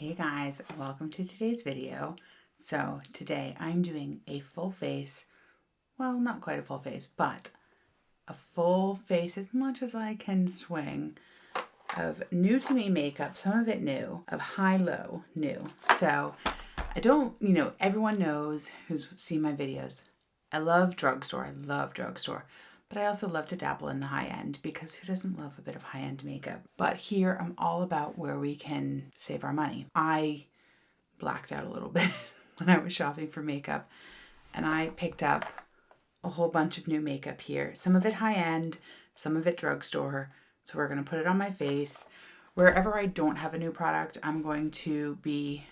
Hey guys, welcome to today's video. So today I'm doing a full face, well, not quite a full face, but a full face as much as I can swing of new to me makeup, some of it new, of high-low new. So I don't, everyone knows who's seen my videos. I love Drugstore, but I also love to dabble in the high end because who doesn't love a bit of high end makeup? But here I'm all about where we can save our money. I blacked out a little bit when I was shopping for makeup and I picked up a whole bunch of new makeup here. Some of it high end, some of it drugstore. So we're going to put it on my face. Wherever I don't have a new product, I'm going to be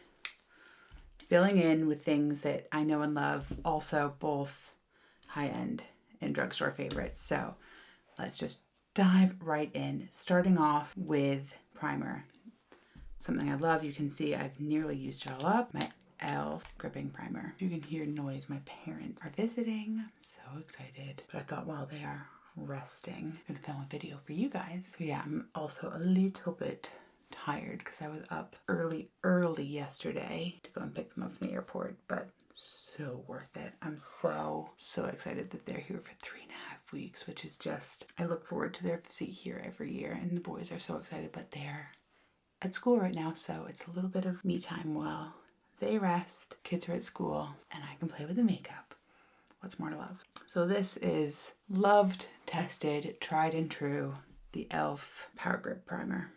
filling in with things that I know and love, also both high end and drugstore favorites. So let's just dive right in, starting off with primer. Something I love. You can see I've nearly used it all up. My e.l.f. gripping primer. You can hear noise. My parents are visiting. I'm so excited. But I thought while they are resting, I'm gonna film a video for you guys. So yeah, I'm also a little bit tired because I was up early yesterday to go and pick them up from the airport, but so worth it. I'm so excited that they're here for 3.5 weeks, which is just, I look forward to their visit here every year, and the boys are so excited, but they're at school right now, so it's a little bit of me time while they rest, kids are at school, and I can play with the makeup. What's more to love? So this is loved, tested, tried and true, the e.l.f. Power Grip Primer.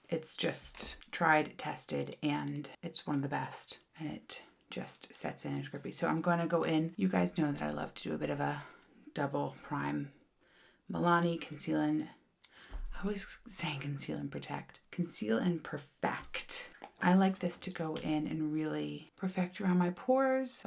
It's just tried, tested, and it's one of the best, and it just sets in as grippy. So I'm going to go in. You guys know that I love to do a bit of a double prime. Milani, Conceal and... I always saying Conceal and Protect. Conceal and Perfect. I like this to go in and really perfect around my pores.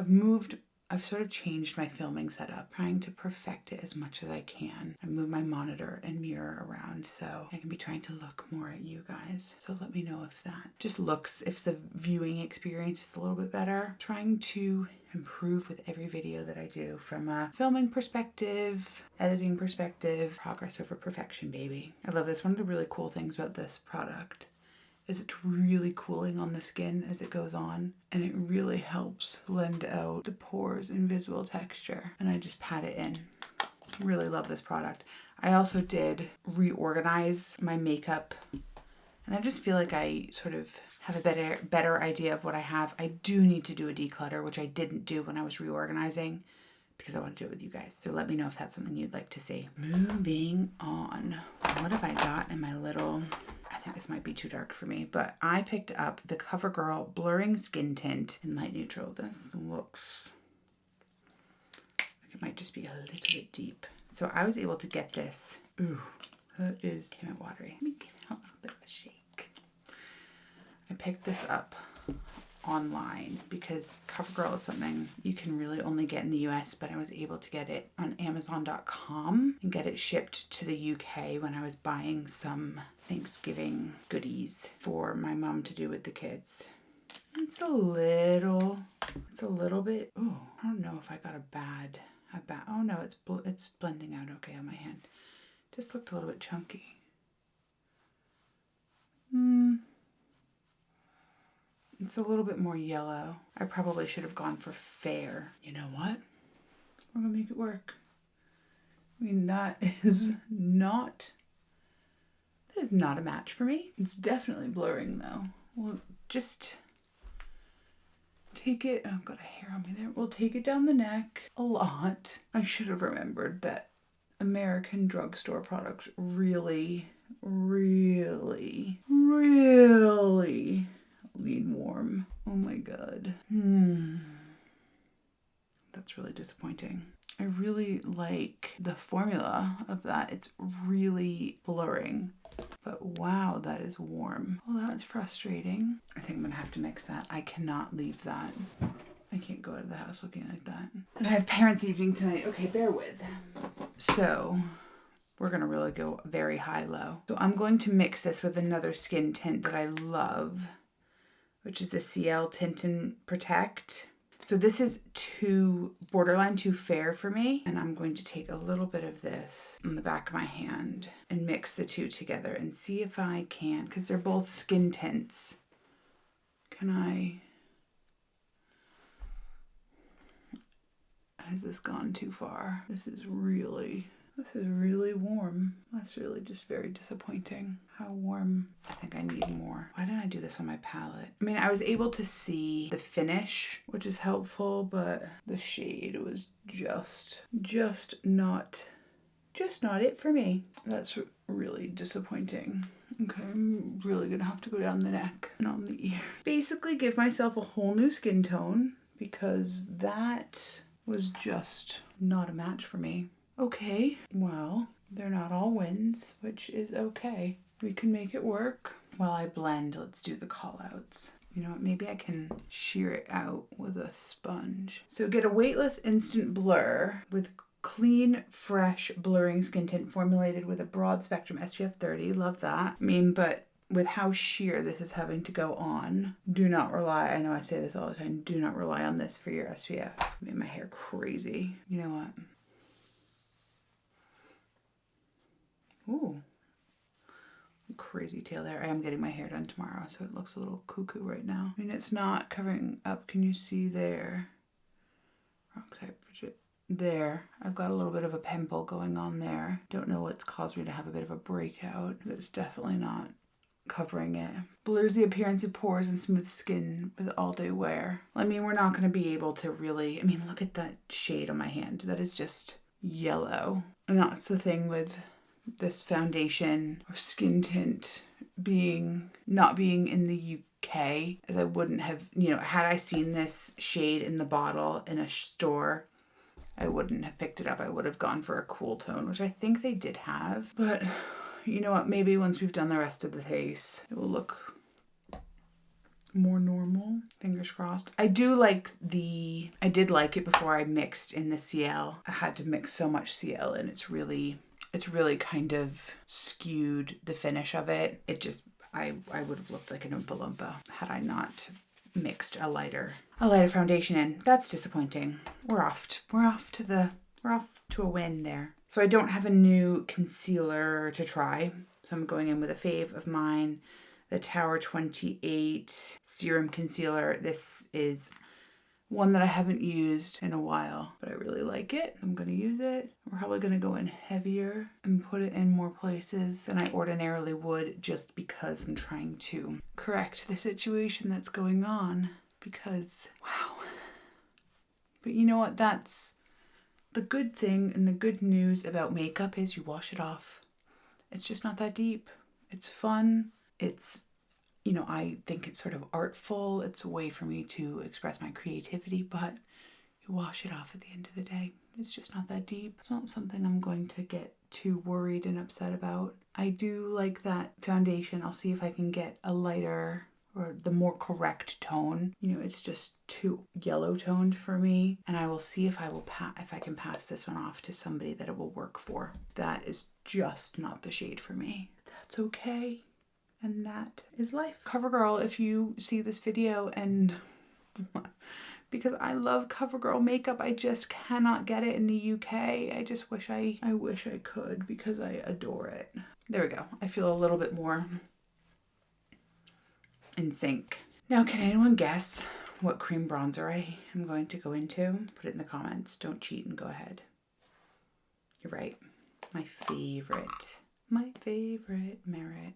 I've sort of changed my filming setup, trying to perfect it as much as I can. I move my monitor and mirror around so I can be trying to look more at you guys. So let me know if that just looks, if the viewing experience is a little bit better. Trying to improve with every video that I do from a filming perspective, editing perspective, progress over perfection, baby. I love this. One of the really cool things about this product is it's really cooling on the skin as it goes on, and it really helps blend out the pores and visible texture. And I just pat it in. Really love this product. I also did reorganize my makeup, and I just feel like I sort of have a better idea of what I have. I do need to do a declutter, which I didn't do when I was reorganizing because I want to do it with you guys. So let me know if that's something you'd like to see. Moving on. What have I got in my little... I think this might be too dark for me, but I picked up the CoverGirl Blurring Skin Tint in Light Neutral. This looks like it might just be a little bit deep. So I was able to get this. Ooh, that is kind of watery. Let me give it a little bit of a shake. I picked this up online because CoverGirl is something you can really only get in the US, but I was able to get it on Amazon.com and get it shipped to the UK when I was buying some Thanksgiving goodies for my mom to do with the kids. It's a little bit, oh, I don't know if I got a bad, oh no, it's blending out okay on my hand. Just looked a little bit chunky. It's a little bit more yellow. I probably should have gone for fair. You know what? We're gonna make it work. I mean, that is not a match for me. It's definitely blurring though. We'll just take it, oh, I've got a hair on me there. We'll take it down the neck a lot. I should have remembered that American drugstore products really lean warm. Oh my god. That's really disappointing. I really like the formula of that. It's really blurring. But wow, that is warm. Well, that's frustrating. I think I'm gonna have to mix that. I cannot leave that. I can't go out of the house looking like that. And I have parents' evening tonight. Okay, bear with. So we're gonna really go very high-low. So I'm going to mix this with another skin tint that I love, which is the Ciel Tint and Protect. So this is borderline too fair for me. And I'm going to take a little bit of this on the back of my hand and mix the two together and see if I can, because they're both skin tints. Has this gone too far? This is really warm. That's really just very disappointing. How warm? I think I need more. Why didn't I do this on my palette? I mean, I was able to see the finish, which is helpful, but the shade was just not it for me. That's really disappointing. Okay, I'm really gonna have to go down the neck and on the ear. Basically give myself a whole new skin tone because that was just not a match for me. Okay, well, they're not all wins, which is okay. We can make it work. While I blend, let's do the call outs. You know what, maybe I can shear it out with a sponge. So get a weightless instant blur with clean, fresh, blurring skin tint formulated with a broad spectrum SPF 30. Love that. I mean, but with how sheer this is having to go on, do not rely, I know I say this all the time, do not rely on this for your SPF. Made my hair crazy. You know what? Ooh, crazy tail there. I am getting my hair done tomorrow, so it looks a little cuckoo right now. I mean, it's not covering up. Can you see there? Wrong side. There. I've got a little bit of a pimple going on there. Don't know what's caused me to have a bit of a breakout, but it's definitely not covering it. Blurs the appearance of pores and smooth skin with all-day wear. I mean, we're not going to be able to really, I mean, look at that shade on my hand. That is just yellow. And that's the thing with this foundation or skin tint not being in the UK, as I wouldn't have, you know, had I seen this shade in the bottle in a store, I wouldn't have picked it up. I would have gone for a cool tone, which I think they did have. But you know what? Maybe once we've done the rest of the face, it will look more normal. Fingers crossed. I did like it before I mixed in the CL. I had to mix so much CL and it's really kind of skewed the finish of it. It just, I would have looked like an Oompa Loompa had I not mixed a lighter foundation in. That's disappointing. We're off to a win there. So I don't have a new concealer to try. So I'm going in with a fave of mine, the Tower 28 Serum Concealer. This is one that I haven't used in a while, but I really like it. I'm gonna use it. We're probably gonna go in heavier and put it in more places than I ordinarily would, just because I'm trying to correct the situation that's going on, because wow. But you know what, that's the good thing and the good news about makeup is you wash it off. It's just not that deep. It's fun. It's, you know, I think it's sort of artful. It's a way for me to express my creativity, but you wash it off at the end of the day. It's just not that deep. It's not something I'm going to get too worried and upset about. I do like that foundation. I'll see if I can get a lighter or the more correct tone. You know, it's just too yellow toned for me. And I will see if I can pass this one off to somebody that it will work for. That is just not the shade for me. That's okay. And that is life. CoverGirl, if you see this video, and because I love CoverGirl makeup, I just cannot get it in the UK. I just wish I could, because I adore it. There we go. I feel a little bit more in sync. Now, can anyone guess what cream bronzer I am going to go into? Put it in the comments. Don't cheat and go ahead. You're right. My favorite Merit.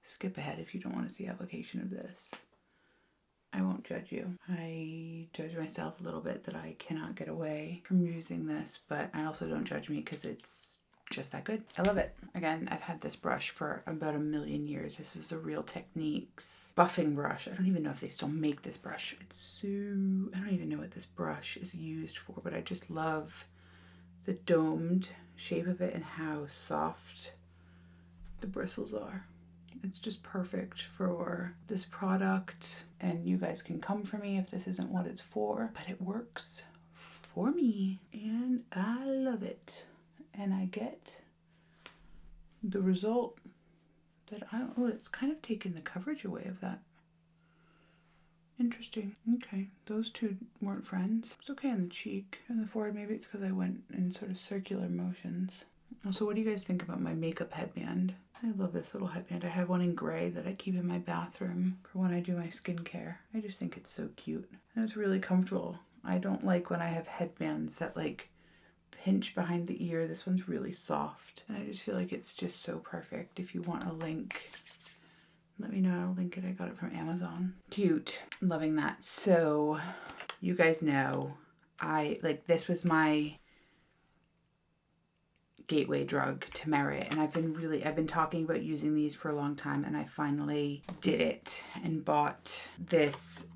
Skip ahead if you don't want to see application of this. I won't judge you. I judge myself a little bit that I cannot get away from using this, but I also don't judge me because it's just that good. I love it. Again, I've had this brush for about 1,000,000 years. This is a Real Techniques buffing brush. I don't even know if they still make this brush. I don't even know what this brush is used for, but I just love the domed shape of it and how soft the bristles are. It's just perfect for this product, and you guys can come for me if this isn't what it's for, but it works for me and I love it. And I get the result that oh, it's kind of taken the coverage away of that. Interesting. Okay, those two weren't friends. It's okay on the cheek and the forehead. Maybe it's because I went in sort of circular motions. Also, what do you guys think about my makeup headband? I love this little headband. I have one in gray that I keep in my bathroom for when I do my skincare. I just think it's so cute. And it's really comfortable. I don't like when I have headbands that like pinch behind the ear. This one's really soft. And I just feel like it's just so perfect. If you want a link, let me know. I'll link it. I got it from Amazon. Cute. Loving that. So you guys know, this was my gateway drug to Merit, and I've been talking about using these for a long time, and I finally did it and bought this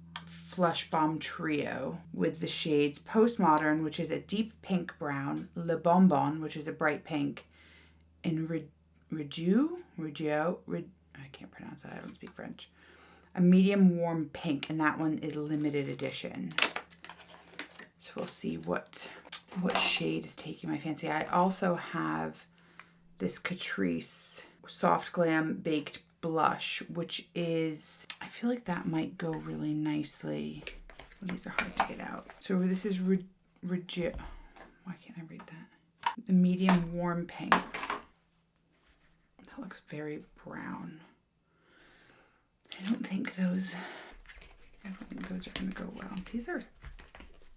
Flush Bomb Trio with the shades Postmodern, which is a deep pink brown, Le Bonbon, which is a bright pink, and Regio, I can't pronounce that, I don't speak French, a medium warm pink, and that one is limited edition. So we'll see what shade is taking my fancy. I also have this Catrice Soft Glam Baked Blush, which is, I feel like that might go really nicely. Well, these are hard to get out. So this is why can't I read that? The medium warm pink. That looks very brown. I don't think those are gonna go well. These are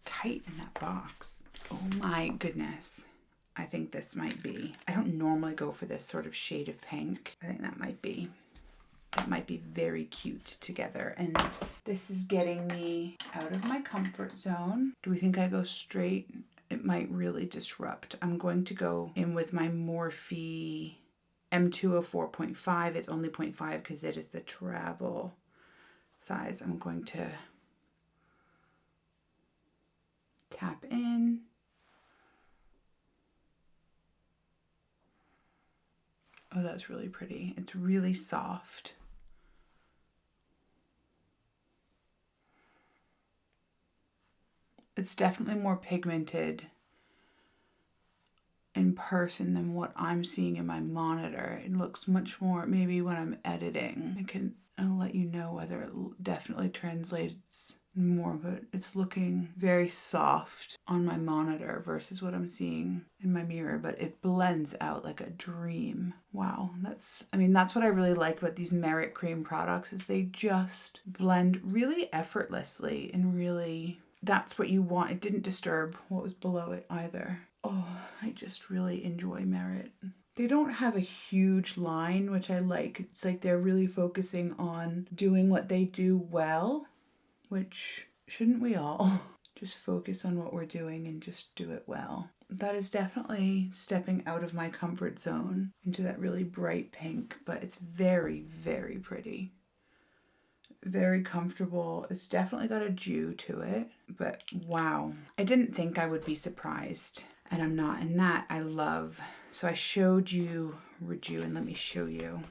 tight in that box. Oh my goodness. I think this might be. I don't normally go for this sort of shade of pink. I think that might be very cute together. And this is getting me out of my comfort zone. Do we think I go straight? It might really disrupt. I'm going to go in with my Morphe M204.5. It's only 0.5 because it is the travel size. I'm going to tap in. Oh, that's really pretty. It's really soft. It's definitely more pigmented in person than what I'm seeing in my monitor. It looks much more, maybe when I'm editing, I'll let you know whether it definitely translates more, but it's looking very soft on my monitor versus what I'm seeing in my mirror, but it blends out like a dream. Wow, that's what I really like about these Merit cream products, is they just blend really effortlessly, and really, that's what you want. It didn't disturb what was below it either. Oh, I just really enjoy Merit. They don't have a huge line, which I like. It's like they're really focusing on doing what they do well, which shouldn't we all? Just focus on what we're doing and just do it well. That is definitely stepping out of my comfort zone into that really bright pink, but it's very, very pretty. Very comfortable. It's definitely got a dew to it, but wow. I didn't think I would be surprised, and I'm not. And that I love. So I showed you Reju, and let me show you.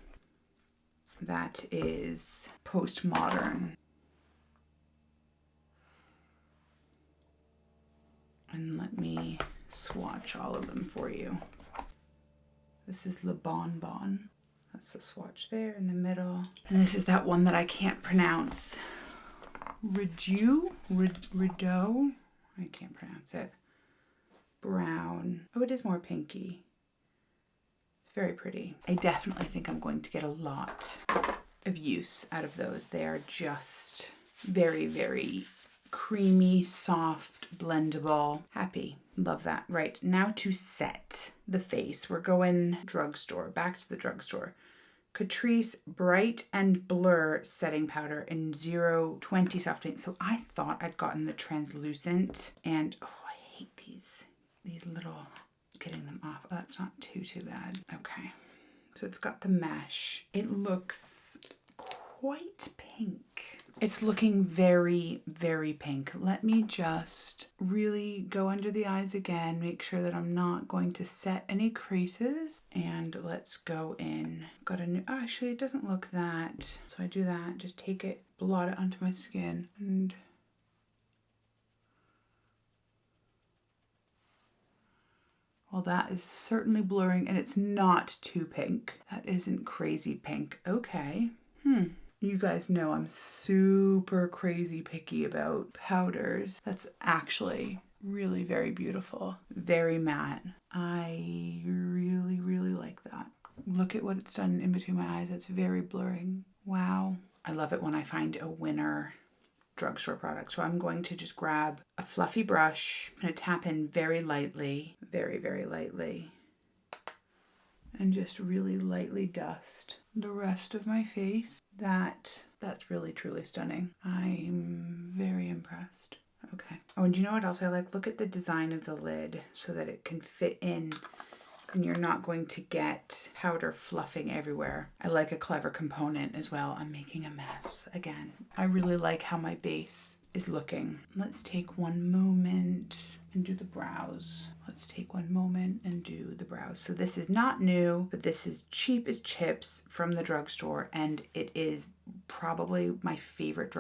That is Postmodern. And let me swatch all of them for you. This is Le Bonbon. That's the swatch there in the middle. And this is that one that I can't pronounce. Rideau? I can't pronounce it. Brown. Oh, it is more pinky. It's very pretty. I definitely think I'm going to get a lot of use out of those. They are just very, very creamy, soft, blendable. Happy. Love that. Right, now to set the face. We're going Drugstore. Back to the Drugstore. Catrice Bright and Blur Setting Powder in 020 Soft Paint. So I thought I'd gotten the translucent, and oh, I hate these little, getting them off. Oh, that's not too bad. Okay, so it's got the mesh. It looks quite pink. It's looking very, very pink. Let me just really go under the eyes again, make sure that I'm not going to set any creases, and let's go in. Got a new, actually it doesn't look that, so I do that, just take it, blot it onto my skin, and well, that is certainly blurring, and it's not too pink. That isn't crazy pink. Okay. You guys know I'm super crazy picky about powders. That's actually Really very beautiful. Very matte. I really, really like that. Look at what it's done in between my eyes. It's very blurring. Wow. I love it when I find a winner drugstore product. So I'm going to just grab a fluffy brush. I'm going to tap in very lightly, very, very lightly, and just really lightly dust the rest of my face. That's really, truly stunning. I'm very impressed. Okay. Oh, and do you know what else I like? Look at the design of the lid so that it can fit in and you're not going to get powder fluffing everywhere. I like a clever component as well. I'm making a mess again. I really like how my base is looking. Let's take one moment and do the brows. Let's take one moment and do the brows. So this is not new, but this is cheap as chips from the drugstore, and it is probably my favorite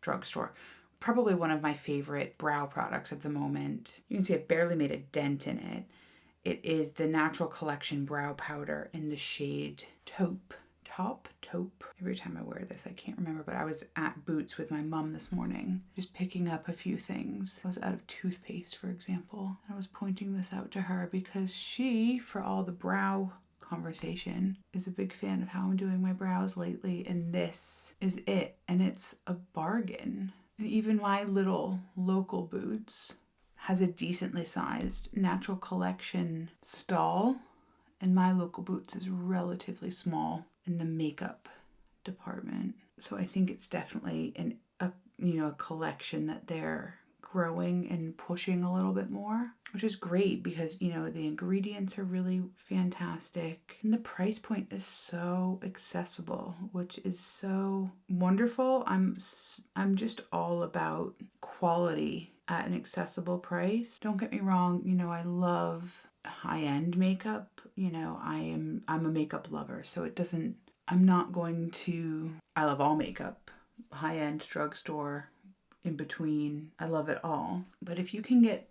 drugstore. Probably one of my favorite brow products of the moment. You can see I've barely made a dent in it. It is the Natural Collection Brow Powder in the shade Taupe. Every time I wear this, I can't remember, but I was at Boots with my mom this morning, just picking up a few things. I was out of toothpaste, for example. I was pointing this out to her because she, for all the brow conversation, is a big fan of how I'm doing my brows lately, and this is it, and it's a bargain. And even my little local Boots has a decently sized Natural Collection stall, and my local Boots is relatively small in the makeup department. So I think it's definitely a collection that they're growing and pushing a little bit more, which is great because, the ingredients are really fantastic and the price point is so accessible, which is so wonderful. I'm just all about quality at an accessible price. Don't get me wrong, I love high-end makeup. I'm a makeup lover, so I'm not going to, I love all makeup, high-end, drugstore, in between. I love it all. But if you can get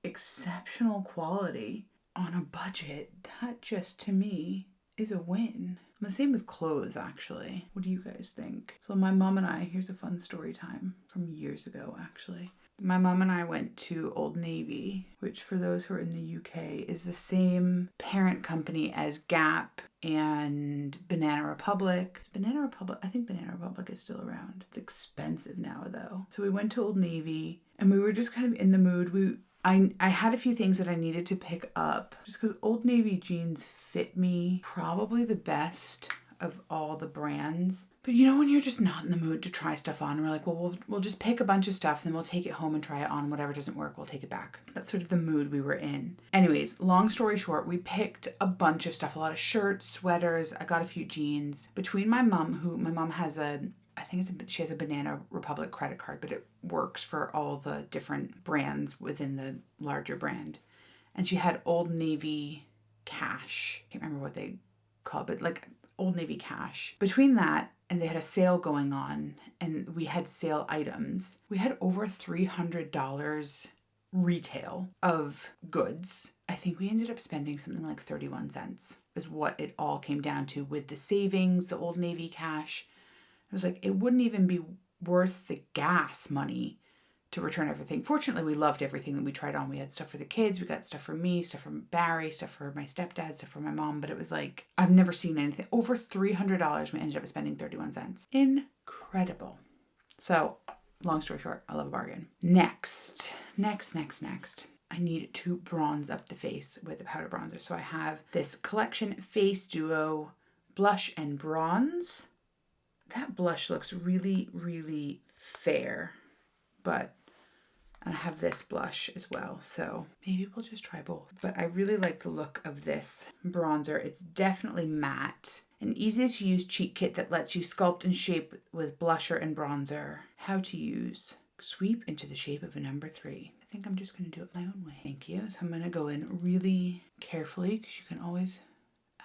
exceptional quality on a budget, that just to me is a win. The same with clothes, actually. What do you guys think? So my mom and I, here's a fun story time from years ago, actually. My mom and I went to Old Navy, which for those who are in the UK is the same parent company as Gap and Banana Republic. I think Banana Republic is still around. It's expensive now though. So we went to Old Navy and we were just kind of in the mood. I had a few things that I needed to pick up just because Old Navy jeans fit me probably the best of all the brands. But when you're just not in the mood to try stuff on, we're like, well, we'll just pick a bunch of stuff and then we'll take it home and try it on. Whatever doesn't work, we'll take it back. That's sort of the mood we were in. Anyways, long story short, we picked a bunch of stuff, a lot of shirts, sweaters. I got a few jeans. Between my mom has she has a Banana Republic credit card, but it works for all the different brands within the larger brand. And she had Old Navy Cash. I can't remember what they call it, but like Old Navy Cash. Between that, and they had a sale going on, and we had sale items. We had over $300 retail of goods. I think we ended up spending something like 31 cents is what it all came down to with the savings, the Old Navy Cash. I was like, it wouldn't even be worth the gas money to return everything. Fortunately, we loved everything that we tried on. We had stuff for the kids, we got stuff for me, stuff for Barry, stuff for my stepdad, stuff for my mom, but it was like, I've never seen anything. Over $300, we ended up spending 31 cents. Incredible. So, long story short, I love a bargain. Next. I need to bronze up the face with the powder bronzer. So I have this Collection Face Duo Blush and Bronze. That blush looks really, really fair, and I have this blush as well, so maybe we'll just try both. But I really like the look of this bronzer. It's definitely matte. An easy to use cheat kit that lets you sculpt and shape with blusher and bronzer. How to use. Sweep into the shape of a number 3. I think I'm just going to do it my own way. Thank you. So I'm going to go in really carefully because you can always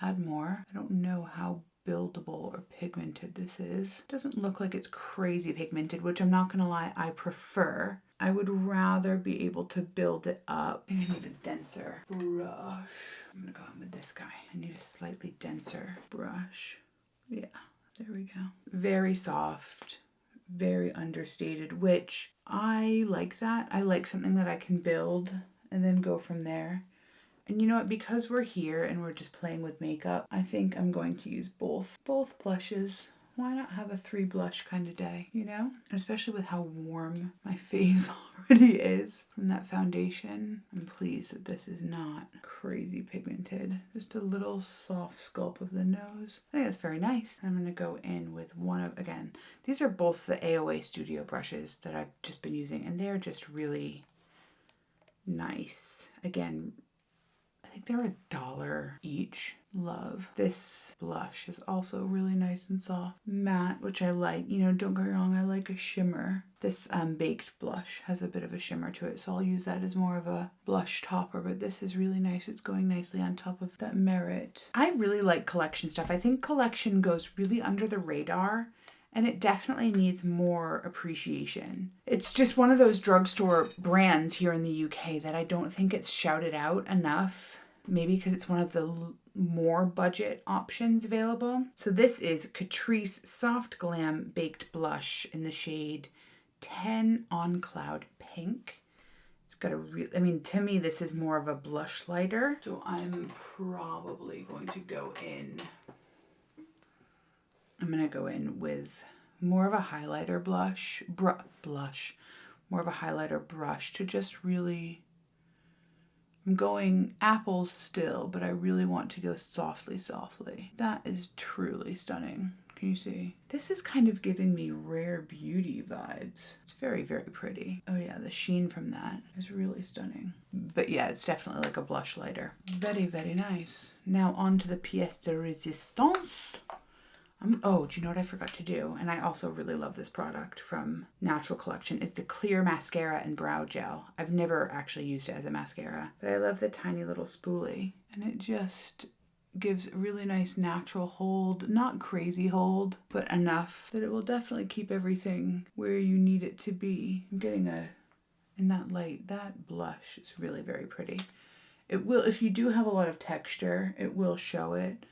add more. I don't know how buildable or pigmented this is. It doesn't look like it's crazy pigmented, which I'm not gonna lie, I prefer. I would rather be able to build it up. I think I need a denser brush. I'm gonna go in with this guy. I need a slightly denser brush. Yeah, there we go. Very soft, very understated, which I like that. I like something that I can build and then go from there. And you know what, because we're here and we're just playing with makeup, I think I'm going to use both blushes. Why not have a 3 blush kind of day, you know? And especially with how warm my face already is from that foundation. I'm pleased that this is not crazy pigmented. Just a little soft sculpt of the nose. I think that's very nice. I'm gonna go in with one of, again, these are both the AOA Studio brushes that I've just been using, and they're just really nice. Again, I think they're $1 each. Love. This blush is also really nice and soft. Matte, which I like. You know, don't get me wrong, I like a shimmer. This baked blush has a bit of a shimmer to it, so I'll use that as more of a blush topper, but this is really nice. It's going nicely on top of that Merit. I really like collection stuff. I think collection goes really under the radar, and it definitely needs more appreciation. It's just one of those drugstore brands here in the UK that I don't think it's shouted out enough. Maybe because it's one of the more budget options available. So this is Catrice Soft Glam Baked Blush in the shade 10 On Cloud Pink. It's got a real, I mean, to me, this is more of a blush lighter. So I'm probably going to go in, I'm going to go in with more of a highlighter blush, more of a highlighter brush to just really, I'm going apples still, but I really want to go softly, softly. That is truly stunning. Can you see? This is kind of giving me Rare Beauty vibes. It's very, very pretty. Oh yeah, the sheen from that is really stunning. But yeah, it's definitely like a blush lighter. Very, very nice. Now on to the pièce de résistance. Oh, do you know what I forgot to do? And I also really love this product from Natural Collection. It's the clear mascara and brow gel. I've never actually used it as a mascara, but I love the tiny little spoolie. And it just gives a really nice natural hold. Not crazy hold, but enough that it will definitely keep everything where you need it to be. I'm getting in that light, that blush is really very pretty. It will, if you do have a lot of texture, it will show it.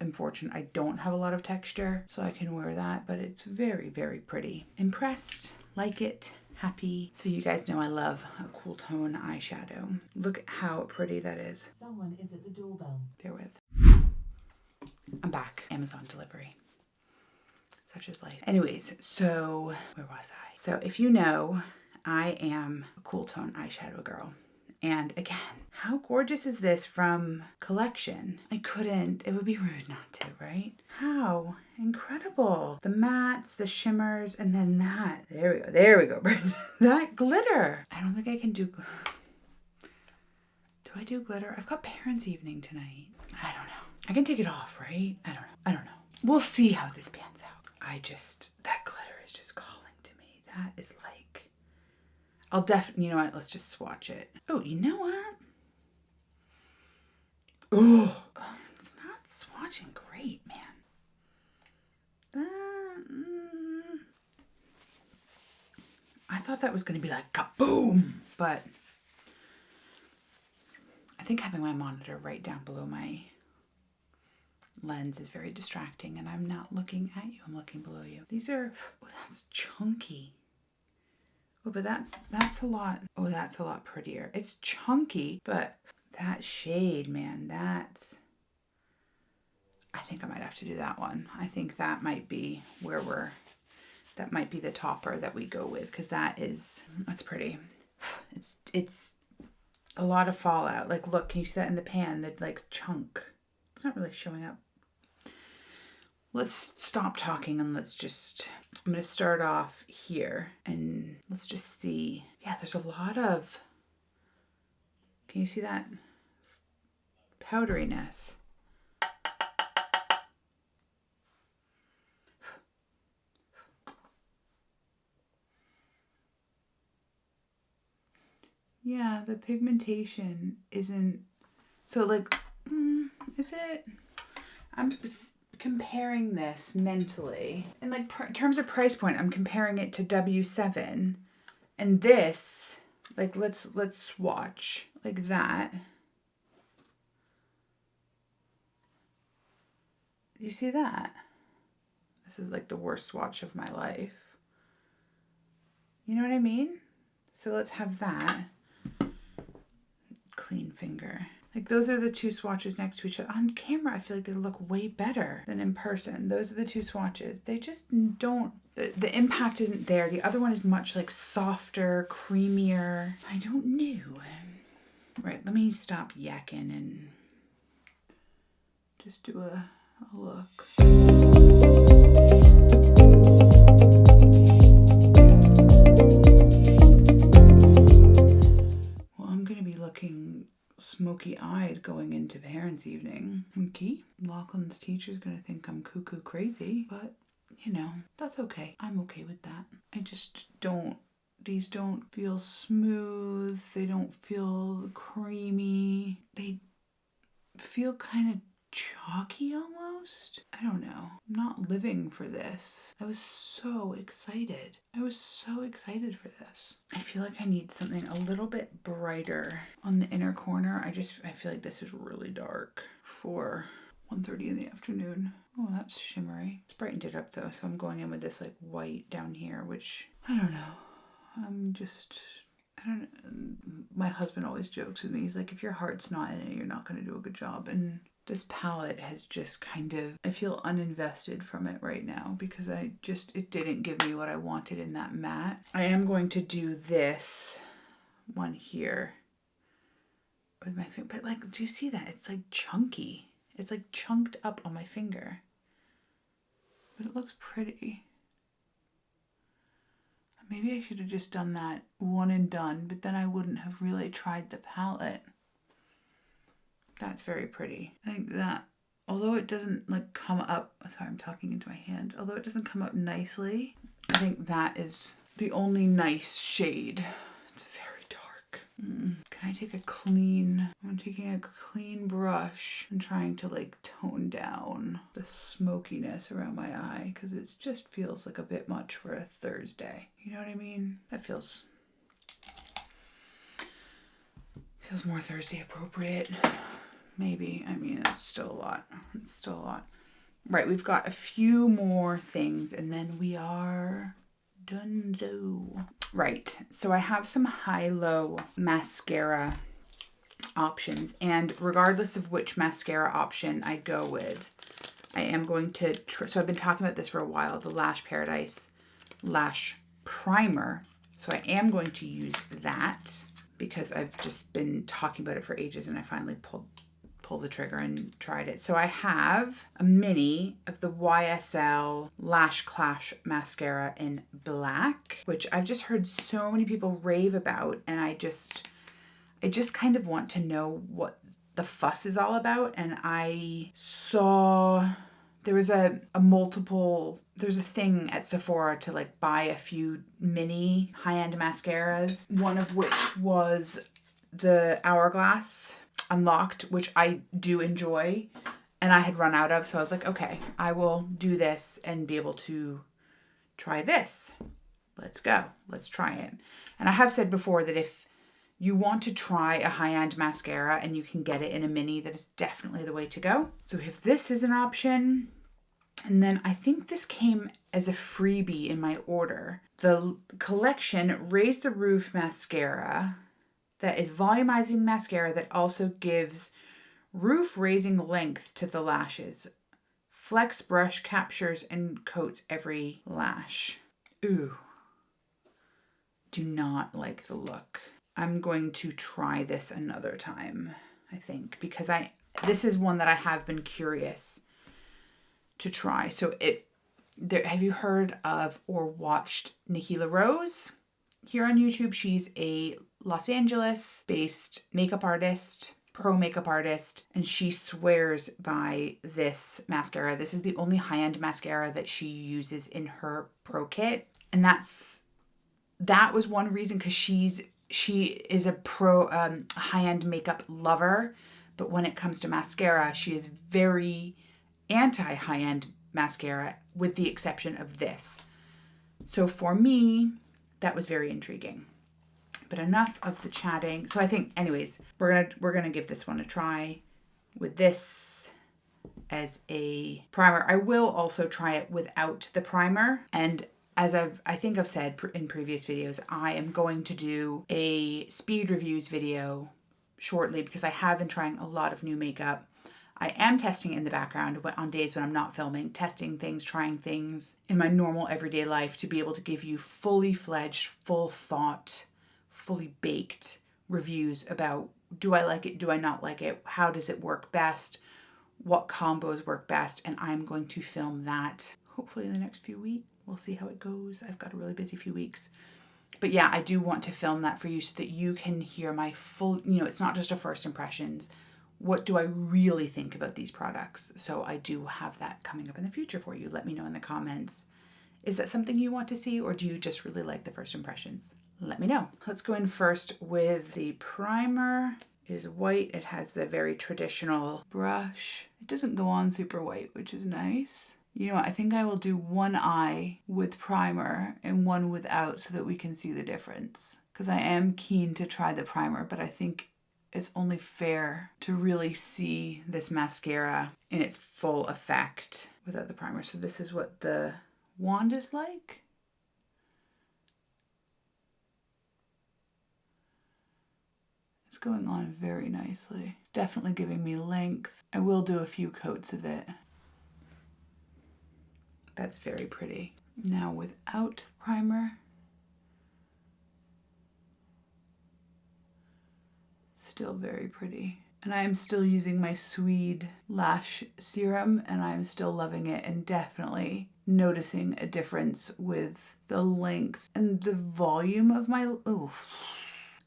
I'm fortunate I don't have a lot of texture, so I can wear that, but it's very, very pretty. Impressed, like it, happy. So you guys know I love a cool tone eyeshadow. Look at how pretty that is. Someone is at the doorbell. Bear with. I'm back. Amazon delivery. Such is life. Anyways, so where was I? So if you know, I am a cool tone eyeshadow girl. And again, how gorgeous is this from Collection? It would be rude not to, right? How incredible. The mattes, the shimmers, and then that. There we go, that glitter. I don't think I can do I do glitter? I've got parents' evening tonight. I don't know. I can take it off, right? I don't know. We'll see how this pans out. That glitter is just calling to me. That is like, I'll definitely, you know what? Let's just swatch it. Oh, you know what? Oh, it's not swatching great, man. I thought that was going to be like kaboom, but I think having my monitor right down below my lens is very distracting, and I'm not looking at you, I'm looking below you. These are, oh, that's chunky. Oh, but that's a lot. Oh, that's a lot prettier. It's chunky, but that shade, man, I think I might have to do that one. I think that might be that might be the topper that we go with, because that's pretty. It's a lot of fallout. Like, look, can you see that in the pan? The like chunk. It's not really showing up. Let's stop talking and I'm going to start off here and let's just see. Yeah, there's a lot of, can you see that powderiness? Yeah, the pigmentation isn't, so like, is it? I'm comparing this mentally. In like terms of price point, I'm comparing it to W7. And this, like, let's swatch like that. You see that? This is like the worst swatch of my life. You know what I mean? So let's have that. Clean finger. Like those are the two swatches next to each other. On camera, I feel like they look way better than in person. Those are the two swatches. They just don't, the impact isn't there. The other one is much like softer, creamier. I don't know. Right, let me stop yakking and just do a look. Well, I'm gonna be looking smoky-eyed going into parents' evening. Okay, Lachlan's teacher's gonna think I'm cuckoo crazy, but you know, that's okay. I'm okay with that. I just don't, these don't feel smooth. They don't feel creamy. They feel kind of chalky almost. I don't know. I'm not living for this. I was so excited. I was so excited for this. I feel like I need something a little bit brighter on the inner corner. I feel like this is really dark for 1:30 in the afternoon. Oh, that's shimmery. It's brightened it up though, so I'm going in with this like white down here, which I don't know. I don't know. My husband always jokes with me. He's like, if your heart's not in it, you're not going to do a good job. And this palette has just kind of, I feel uninvested from it right now because it didn't give me what I wanted in that matte. I am going to do this one here with my finger, but like, do you see that? It's like chunky. It's like chunked up on my finger, but it looks pretty. Maybe I should have just done that one and done, but then I wouldn't have really tried the palette. That's very pretty. I think that, although it doesn't like come up, sorry, I'm talking into my hand. Although it doesn't come up nicely, I think that is the only nice shade. It's very dark. Can I take I'm taking a clean brush and trying to like tone down the smokiness around my eye because it just feels like a bit much for a Thursday. You know what I mean? That feels more Thursday appropriate. Maybe. I mean, it's still a lot. It's still a lot. Right, we've got a few more things and then we are donezo. Right, so I have some high-low mascara options, and regardless of which mascara option I go with, I am going to so I've been talking about this for a while, the Lash Paradise Lash Primer. So I am going to use that because I've just been talking about it for ages and I finally pulled the trigger and tried it. So I have a mini of the YSL Lash Clash mascara in black, which I've just heard so many people rave about, and I just kind of want to know what the fuss is all about. And I saw there was there's a thing at Sephora to like buy a few mini high-end mascaras, one of which was the Hourglass Unlocked, which I do enjoy, and I had run out of, so I was like, okay, I will do this and be able to try this. Let's go. Let's try it. And I have said before that if you want to try a high-end mascara and you can get it in a mini, that is definitely the way to go. So if this is an option, and then I think this came as a freebie in my order, the collection Raise the Roof mascara, that is volumizing mascara that also gives roof raising length to the lashes. Flex brush captures and coats every lash. Ooh. Do not like the look. I'm going to try this another time, I think, because this is one that I have been curious to try. So have you heard of or watched Nihila Rose here on YouTube? She's a Los Angeles-based makeup artist, pro makeup artist, and she swears by this mascara. This is the only high-end mascara that she uses in her pro kit, and that was one reason, because she is a pro high-end makeup lover, but when it comes to mascara, she is very anti-high-end mascara, with the exception of this. So for me, that was very intriguing. But enough of the chatting. So I think, anyways, we're gonna give this one a try with this as a primer. I will also try it without the primer. And as I think I've said in previous videos, I am going to do a speed reviews video shortly because I have been trying a lot of new makeup. I am testing in the background on days when I'm not filming, testing things, trying things in my normal everyday life to be able to give you fully fledged, full thought, fully baked reviews about, do I like it? Do I not like it? How does it work best? What combos work best? And I'm going to film that hopefully in the next few weeks. We'll see how it goes. I've got a really busy few weeks. But yeah, I do want to film that for you so that you can hear my full, it's not just a first impressions. What do I really think about these products? So I do have that coming up in the future for you. Let me know in the comments. Is that something you want to see, or do you just really like the first impressions? Let me know. Let's go in first with the primer. It is white. It has the very traditional brush. It doesn't go on super white, which is nice. You know what? I think I will do one eye with primer and one without so that we can see the difference. Because I am keen to try the primer, but I think it's only fair to really see this mascara in its full effect without the primer. So this is what the wand is like. It's going on very nicely. It's definitely giving me length. I will do a few coats of it. That's very pretty. Now without primer, still very pretty. And I am still using my Swede lash serum and I'm still loving it and definitely noticing a difference with the length and the volume of my,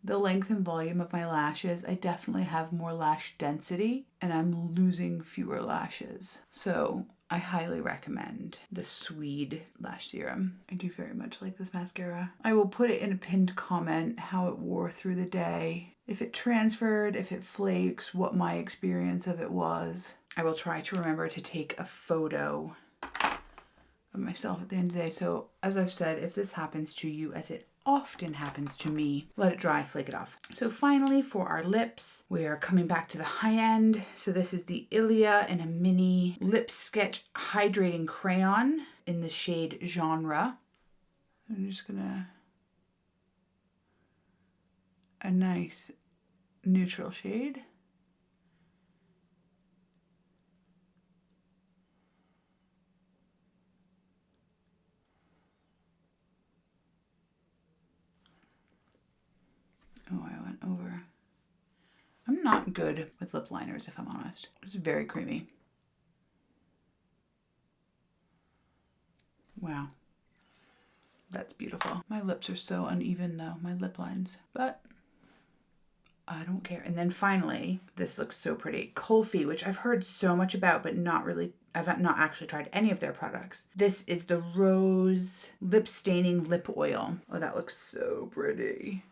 the length and volume of my lashes. I definitely have more lash density and I'm losing fewer lashes. So I highly recommend the Swede lash serum. I do very much like this mascara. I will put it in a pinned comment how it wore through the day. If it transferred, if it flakes, what my experience of it was. I will try to remember to take a photo of myself at the end of the day. So as I've said, if this happens to you, as it often happens to me, let it dry, flake it off. So finally for our lips, we are coming back to the high end. So this is the Ilia in a mini lip sketch hydrating crayon in the shade Genre. I'm just gonna, a nice neutral shade. Oh, I went over. I'm not good with lip liners, if I'm honest. It's very creamy. Wow. That's beautiful. My lips are so uneven though, my lip lines. But I don't care. And then finally, this looks so pretty. Kulfi, which I've heard so much about, but not really, I've not actually tried any of their products. This is the Rose Lip Staining Lip Oil. Oh, that looks so pretty.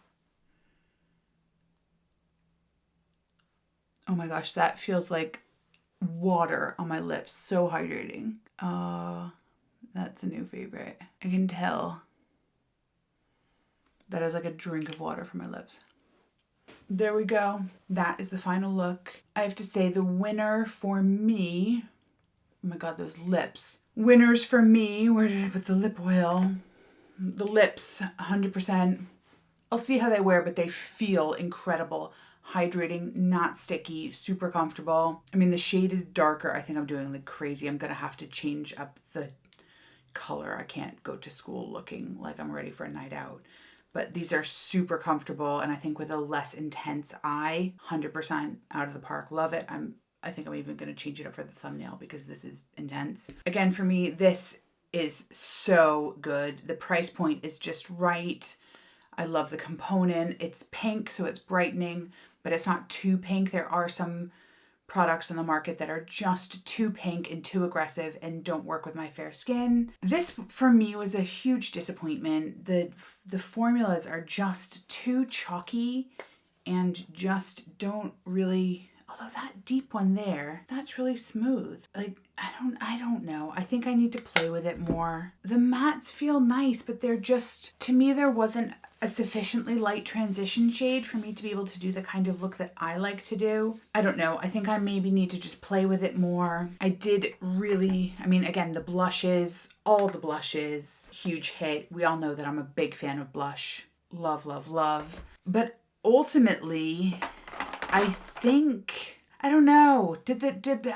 Oh my gosh, that feels like water on my lips. So hydrating. That's a new favorite. I can tell that is like a drink of water for my lips. There we go. That is the final look. I have to say the winner for me, oh my God, those lips. Winners for me, where did I put the lip oil? The lips, 100%. I'll see how they wear, but they feel incredible. Hydrating, not sticky, super comfortable. I mean, the shade is darker. I think I'm doing like crazy. I'm gonna have to change up the color. I can't go to school looking like I'm ready for a night out. But these are super comfortable, and I think with a less intense eye, 100% out of the park. Love it. I think I'm even gonna change it up for the thumbnail because this is intense. Again, for me, this is so good. The price point is just right. I love the component. It's pink, so it's brightening, but it's not too pink. There are some products on the market that are just too pink and too aggressive and don't work with my fair skin. This, for me, was a huge disappointment. The formulas are just too chalky and just don't really Although that deep one there, that's really smooth. Like, I don't know. I think I need to play with it more. The mattes feel nice, but they're just, to me, there wasn't a sufficiently light transition shade for me to be able to do the kind of look that I like to do. I don't know. I think I maybe need to just play with it more. I did really, I mean, again, the blushes, all the blushes, huge hit. We all know that I'm a big fan of blush. Love, love, love. But ultimately, I think, I don't know, did the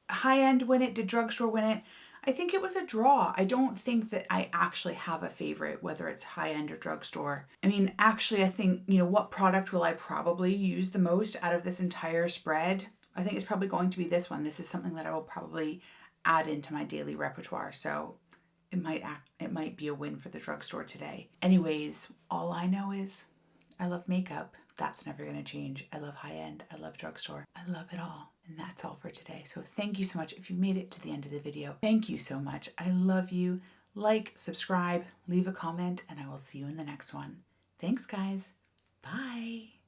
high end win it? Did Drugstore win it? I think it was a draw. I don't think that I actually have a favorite, whether it's high end or Drugstore. I mean, actually, I think, you know, what product will I probably use the most out of this entire spread? I think it's probably going to be this one. This is something that I will probably add into my daily repertoire. So it might be a win for the Drugstore today. Anyways, all I know is I love makeup. That's never going to change. I love high end. I love Drugstore. I love it all. And that's all for today. So thank you so much. If you made it to the end of the video, thank you so much. I love you. Like, subscribe, leave a comment, and I will see you in the next one. Thanks, guys. Bye.